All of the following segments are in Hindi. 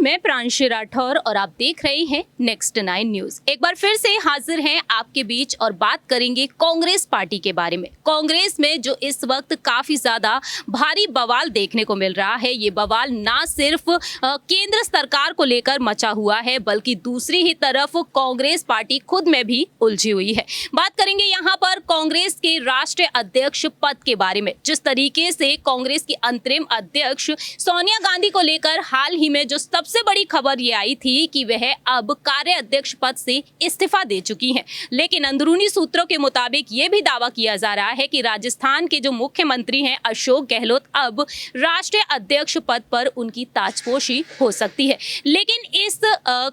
मैं प्रांशी राठौर और आप देख रहे हैं नेक्स्ट 9 न्यूज। एक बार फिर से हाजिर हैं आपके बीच और बात करेंगे कांग्रेस पार्टी के बारे में। कांग्रेस में जो इस वक्त काफी ज्यादा भारी बवाल देखने को मिल रहा है, ये बवाल ना सिर्फ केंद्र सरकार को लेकर मचा हुआ है बल्कि दूसरी ही तरफ कांग्रेस पार्टी खुद में भी उलझी हुई है। बात करेंगे यहाँ पर कांग्रेस के राष्ट्रीय अध्यक्ष पद के बारे में। जिस तरीके से कांग्रेस की अंतरिम अध्यक्ष सोनिया गांधी को लेकर हाल ही में जो सबसे बड़ी खबर ये आई थी कि वह अब कार्य अध्यक्ष पद से इस्तीफा दे चुकी हैं, लेकिन अंदरूनी सूत्रों के मुताबिक ये भी दावा किया जा रहा है कि राजस्थान के जो मुख्यमंत्री हैं अशोक गहलोत अब राष्ट्रीय अध्यक्ष पद पर उनकी ताजपोशी हो सकती है। लेकिन इस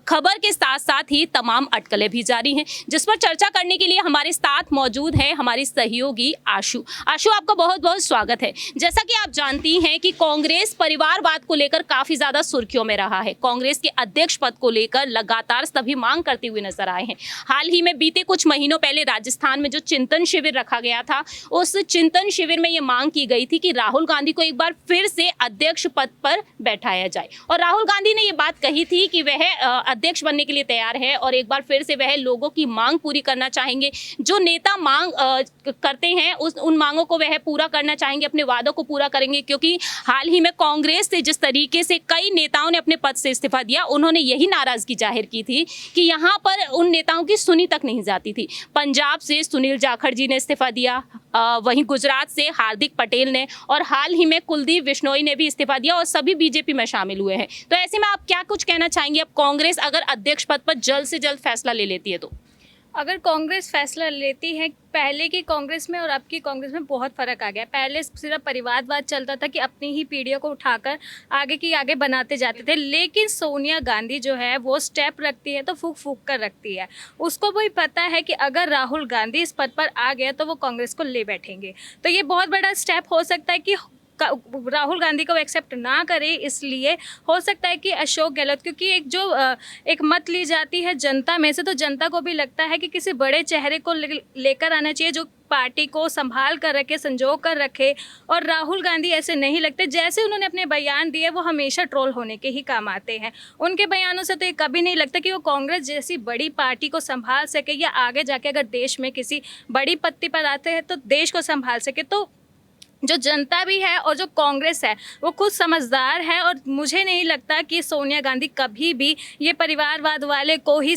खबर के साथ साथ ही तमाम अटकलें भी जारी हैं, जिस पर चर्चा करने के लिए हमारे साथ मौजूद है हमारी सहयोगी आशु। आशु, आपका बहुत बहुत स्वागत है। जैसा कि आप जानती हैं कि कांग्रेस परिवारवाद को लेकर काफी ज्यादा सुर्खियों में रहा है। कांग्रेस के अध्यक्ष पद को लेकर लगातार सभी मांग करते हुए नजर आए हैं। हाल ही में बीते कुछ महीनों पहले राजस्थान में जो चिंतन शिविर रखा गया था, उस चिंतन शिविर में ये मांग की गई थी कि राहुल गांधी को एक बार फिर से अध्यक्ष पद पर बैठाया जाए। और राहुल गांधी ने ये बात कही थी कि वह अध्यक्ष बनने के लिए तैयार है और एक बार फिर से वह लोगों की मांग पूरी करना चाहेंगे। जो नेता मांग करते हैं उन मांगों को वह पूरा करना चाहेंगे, अपने वादों को पूरा करेंगे। क्योंकि हाल ही में कांग्रेस से जिस तरीके से कई नेताओं ने अपने पद से इस्तीफा दिया, उन्होंने यही नाराजगी जाहिर की थी कि यहाँ पर उन नेताओं की सुनी तक नहीं जाती थी। पंजाब से सुनील जाखड़ जी ने इस्तीफा दिया, वहीं गुजरात से हार्दिक पटेल ने, और हाल ही में कुलदीप बिश्नोई ने भी इस्तीफा दिया और सभी बीजेपी में शामिल हुए हैं। तो ऐसे में आप क्या कुछ कहना चाहेंगे अब कांग्रेस अगर अध्यक्ष पद पर जल्द से जल्द फैसला ले लेती है तो? अगर कांग्रेस फैसला लेती है, पहले की कांग्रेस में और अब की कांग्रेस में बहुत फ़र्क आ गया। पहले सिर्फ परिवारवाद चलता था कि अपनी ही पीढ़ियों को उठाकर आगे की आगे बनाते जाते थे, लेकिन सोनिया गांधी जो है वो स्टेप रखती है तो फूक फूक कर रखती है। उसको भी पता है कि अगर राहुल गांधी इस पद पर आ गया तो वो कांग्रेस को ले बैठेंगे। तो ये बहुत बड़ा स्टेप हो सकता है कि राहुल गांधी को एक्सेप्ट ना करे, इसलिए हो सकता है कि अशोक गहलोत, क्योंकि एक मत ली जाती है जनता में से, तो जनता को भी लगता है कि किसी बड़े चेहरे को लेकर आना चाहिए जो पार्टी को संभाल कर रखे, संजो कर रखे। और राहुल गांधी ऐसे नहीं लगते। जैसे उन्होंने अपने बयान दिए वो हमेशा ट्रोल होने के ही काम आते हैं। उनके बयानों से तो ये कभी नहीं लगता कि वो कांग्रेस जैसी बड़ी पार्टी को संभाल सके या आगे जाके अगर देश में किसी बड़ी पत्ती पर आते हैं तो देश को संभाल सके। तो जो जनता भी है और जो कांग्रेस है वो खुद समझदार है, और मुझे नहीं लगता कि सोनिया गांधी कभी भी ये परिवारवाद वाले को ही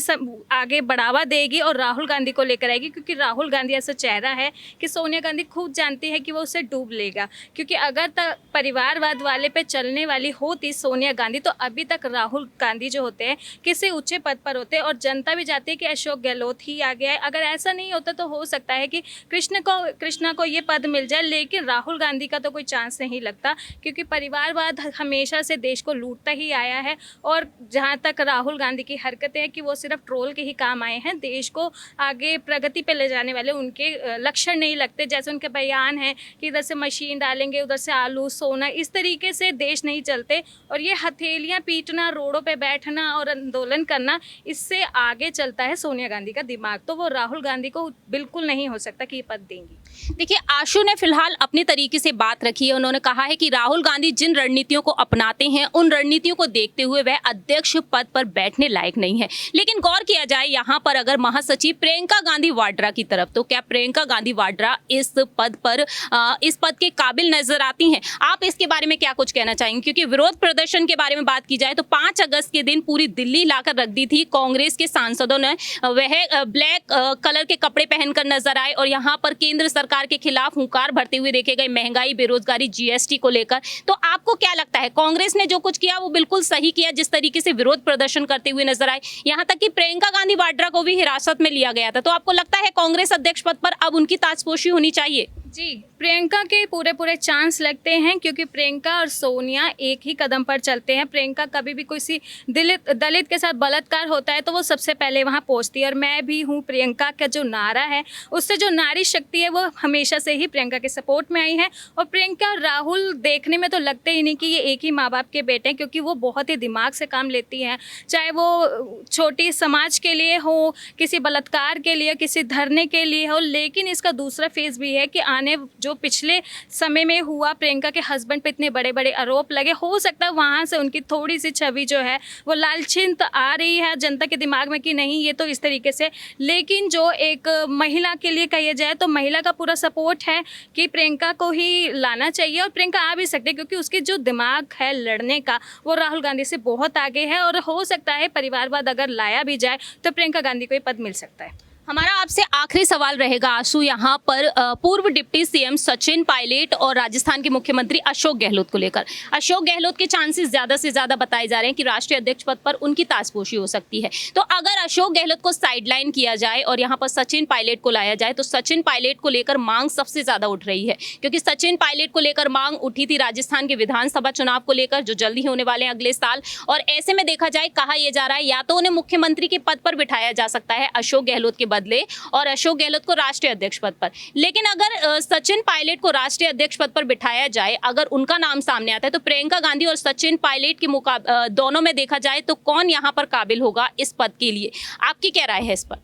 आगे बढ़ावा देगी और राहुल गांधी को लेकर आएगी। क्योंकि राहुल गांधी ऐसा चेहरा है कि सोनिया गांधी खुद जानती है कि वो उसे डूब लेगा। क्योंकि अगर तक परिवारवाद वाले पे चलने वाली होती सोनिया गांधी तो अभी तक राहुल गांधी जो होते हैं किसी ऊँचे पद पर होते, और जनता भी चाहती है कि अशोक गहलोत ही आ गया है। अगर ऐसा नहीं होता तो हो सकता है कि कृष्णा को ये पद मिल जाए, लेकिन राहुल गांधी का तो कोई चांस नहीं लगता। क्योंकि परिवारवाद हमेशा से देश को लूटता ही आया है, और जहां तक राहुल गांधी की हरकतें हैं कि वो सिर्फ ट्रोल के ही काम आए हैं, देश को आगे प्रगति पे ले जाने वाले उनके लक्षण नहीं लगते। जैसे उनके बयान हैं कि इधर से मशीन डालेंगे, उधर से आलू सोना, इस तरीके से देश नहीं चलते। और ये हथेलियां पीटना, रोडों पे बैठना और आंदोलन करना, इससे आगे चलता है सोनिया गांधी का दिमाग। तो वो राहुल गांधी को बिल्कुल नहीं हो सकता कि ये पद देंगी। देखिए, आशु ने फिलहाल अपने तरीके से बात रखी है। उन्होंने कहा है कि राहुल गांधी जिन रणनीतियों को अपनाते हैं उन रणनीतियों को देखते हुए वह अध्यक्ष पद पर बैठने लायक नहीं है। लेकिन गौर किया जाए यहाँ पर अगर महासचिव प्रियंका गांधी वाड्रा की तरफ, तो क्या प्रियंका गांधी वाड्रा इस पद के काबिल नजर आती हैं? आप इसके बारे में क्या कुछ कहना चाहेंगे? क्योंकि विरोध प्रदर्शन के बारे में बात की जाए तो 5 अगस्त के दिन पूरी दिल्ली लाकर रख दी थी। कांग्रेस के सांसदों ने वह ब्लैक कलर के कपड़े पहनकर नजर आए और यहाँ पर केंद्र सरकार के खिलाफ हुंकार भरते हुए देखे गए, महंगाई, बेरोजगारी, जीएसटी को लेकर। तो आपको क्या लगता है, कांग्रेस ने जो कुछ किया वो बिल्कुल सही किया जिस तरीके से विरोध प्रदर्शन करते हुए नजर आए? यहाँ तक कि प्रियंका गांधी वाड्रा को भी हिरासत में लिया गया था। तो आपको लगता है कांग्रेस अध्यक्ष पद पर अब उनकी ताजपोशी होनी चाहिए? जी, प्रियंका के पूरे चांस लगते हैं, क्योंकि प्रियंका और सोनिया एक ही कदम पर चलते हैं। प्रियंका कभी भी किसी दलित के साथ बलात्कार होता है तो वो सबसे पहले वहाँ पहुँचती है। और मैं भी हूँ, प्रियंका का जो नारा है उससे जो नारी शक्ति है वो हमेशा से ही प्रियंका के सपोर्ट में आई है। और प्रियंका और राहुल देखने में तो लगते ही नहीं कि ये एक ही माँ बाप के बेटे हैं, क्योंकि वो बहुत ही दिमाग से काम लेती हैं। चाहे वो छोटी समाज के लिए हो, किसी बलात्कार के लिए, किसी धरने के लिए हो। लेकिन इसका दूसरा फेज़ भी है कि उन्हें जो पिछले समय में हुआ, प्रियंका के हस्बैंड पे इतने बड़े बड़े आरोप लगे, हो सकता है वहाँ से उनकी थोड़ी सी छवि जो है वो लालछिन आ रही है जनता के दिमाग में कि नहीं ये तो इस तरीके से। लेकिन जो एक महिला के लिए कहिए जाए तो महिला का पूरा सपोर्ट है कि प्रियंका को ही लाना चाहिए, और प्रियंका आ भी सकती है क्योंकि उसकी जो दिमाग है लड़ने का वो राहुल गांधी से बहुत आगे है, और हो सकता है परिवारवाद अगर लाया भी जाए तो प्रियंका गांधी को ये पद मिल सकता है। हमारा आपसे आखिरी सवाल रहेगा आशु, यहाँ पर पूर्व डिप्टी सीएम सचिन पायलट और राजस्थान के मुख्यमंत्री अशोक गहलोत को लेकर, अशोक गहलोत के चांसेस ज़्यादा से ज़्यादा बताए जा रहे हैं कि राष्ट्रीय अध्यक्ष पद पर उनकी ताजपोशी हो सकती है। तो अगर अशोक गहलोत को साइडलाइन किया जाए और यहाँ पर सचिन पायलट को लाया जाए तो सचिन पायलट को लेकर मांग सबसे ज़्यादा उठ रही है, क्योंकि सचिन पायलट को लेकर मांग उठी थी राजस्थान के विधानसभा चुनाव को लेकर जो जल्दी होने वाले हैं अगले साल। और ऐसे में देखा जाए कहा यह जा रहा है या तो उन्हें मुख्यमंत्री के पद पर बिठाया जा सकता है अशोक गहलोत के बदले, और अशोक गहलोत को राष्ट्रीय अध्यक्ष पद पर। लेकिन अगर सचिन पायलट को राष्ट्रीय अध्यक्ष पद पर बिठाया जाए, अगर उनका नाम सामने आता है तो प्रियंका गांधी और सचिन पायलट के दोनों में देखा जाए तो कौन यहां पर काबिल होगा इस पद के लिए? आपकी क्या राय है इस पर?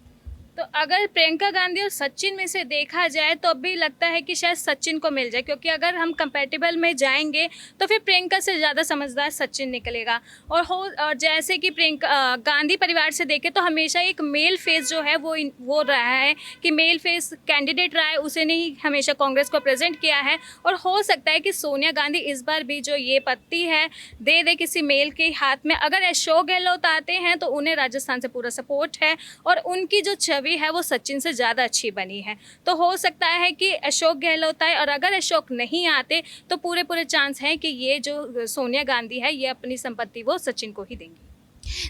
तो अगर प्रियंका गांधी और सचिन में से देखा जाए तो अभी लगता है कि शायद सचिन को मिल जाए, क्योंकि अगर हम कंपैटिबल में जाएंगे तो फिर प्रियंका से ज़्यादा समझदार सचिन निकलेगा। और जैसे कि प्रियंका गांधी परिवार से देखें तो हमेशा एक मेल फेस जो है वो रहा है कि मेल फेस कैंडिडेट रहा है, उसे ने ही हमेशा कांग्रेस को प्रेजेंट किया है। और हो सकता है कि सोनिया गांधी इस बार भी जो ये पत्ती है दे किसी मेल के हाथ में। अगर अशोक गहलोत आते हैं तो उन्हें राजस्थान से पूरा सपोर्ट है और उनकी जो छवि है वो सचिन से ज़्यादा अच्छी बनी है। तो हो सकता है कि अशोक गहलोत आए, और अगर अशोक नहीं आते तो पूरे चांस हैं कि ये जो सोनिया गांधी है ये अपनी संपत्ति वो सचिन को ही देंगी।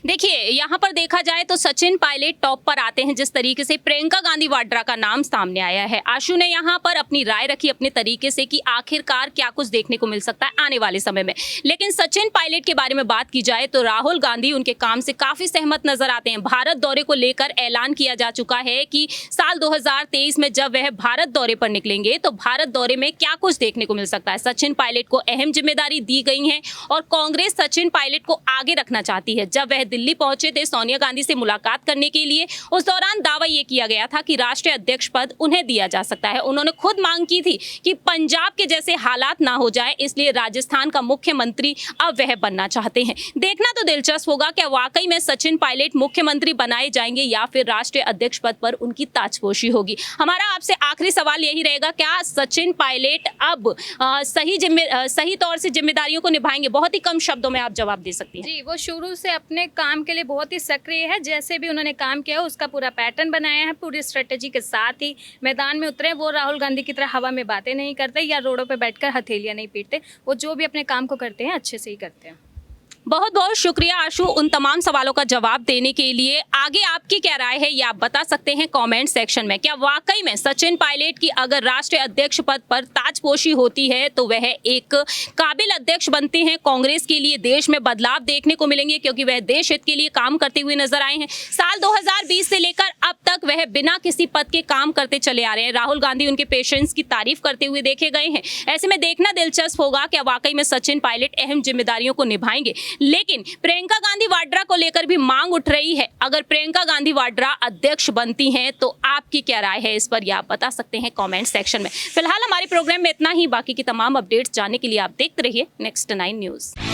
देखिए यहाँ पर देखा जाए तो सचिन पायलट टॉप पर आते हैं जिस तरीके से प्रियंका गांधी वाड्रा का नाम सामने आया है। आशु ने यहाँ पर अपनी राय रखी अपने तरीके से कि आखिरकार क्या कुछ देखने को मिल सकता है आने वाले समय में। लेकिन सचिन पायलट के बारे में बात की जाए तो राहुल गांधी उनके काम से काफी सहमत नजर आते हैं। भारत दौरे को लेकर ऐलान किया जा चुका है कि साल 2023 में जब वह भारत दौरे पर निकलेंगे तो भारत दौरे में क्या कुछ देखने को मिल सकता है। सचिन पायलट को अहम जिम्मेदारी दी गई है और कांग्रेस सचिन पायलट को आगे रखना चाहती है। जब वह दिल्ली पहुंचे थे सोनिया गांधी से मुलाकात करने के लिए, उस दौरान दावा यह किया गया था कि राष्ट्रीय अध्यक्ष पद उन्हें दिया जा सकता है। उन्होंने खुद मांग की थी कि पंजाब के जैसे हालात ना हो जाए, इसलिए राजस्थान का मुख्यमंत्री अब वह बनना चाहते हैं। देखना तो दिलचस्प होगा क्या वाकई में सचिन पायलट मुख्यमंत्री बनाए जाएंगे या फिर राष्ट्रीय अध्यक्ष पद पर उनकी ताजपोशी होगी। हमारा आपसे आखिरी सवाल यही रहेगा, क्या सचिन पायलट अब सही तौर से जिम्मेदारियों को निभाएंगे? बहुत ही कम शब्दों में आप जवाब दे सकती हैं। जी, वो शुरू से अपने काम के लिए बहुत ही सक्रिय है। जैसे भी उन्होंने काम किया उसका पूरा पैटर्न बनाया है, पूरी स्ट्रेटेजी के साथ ही मैदान में उतरे। वो राहुल गांधी की तरह हवा में बातें नहीं करते या रोडों पे बैठकर हथेलियां नहीं पीटते। वो जो भी अपने काम को करते हैं अच्छे से ही करते हैं। बहुत बहुत शुक्रिया आशु उन तमाम सवालों का जवाब देने के लिए। आगे आपकी क्या राय है ये आप बता सकते हैं कमेंट सेक्शन में। क्या वाकई में सचिन पायलट की अगर राष्ट्रीय अध्यक्ष पद पर ताजपोशी होती है तो वह एक काबिल अध्यक्ष बनते हैं? कांग्रेस के लिए देश में बदलाव देखने को मिलेंगे क्योंकि वह देश हित के लिए काम करते हुए नजर आए हैं। साल 2020 से लेकर अब तक वह बिना किसी पद के काम करते चले आ रहे हैं। राहुल गांधी उनके पेशेंस की तारीफ करते हुए देखे गए हैं। ऐसे में देखना दिलचस्प होगा क्या वाकई में सचिन पायलट अहम जिम्मेदारियों को निभाएंगे। लेकिन प्रियंका गांधी वाड्रा को लेकर भी मांग उठ रही है। अगर प्रियंका गांधी वाड्रा अध्यक्ष बनती हैं तो आपकी क्या राय है इस पर, यह आप बता सकते हैं कमेंट सेक्शन में। फिलहाल हमारे प्रोग्राम में इतना ही। बाकी की तमाम अपडेट्स जानने के लिए आप देखते रहिए नेक्स्ट 9 न्यूज़।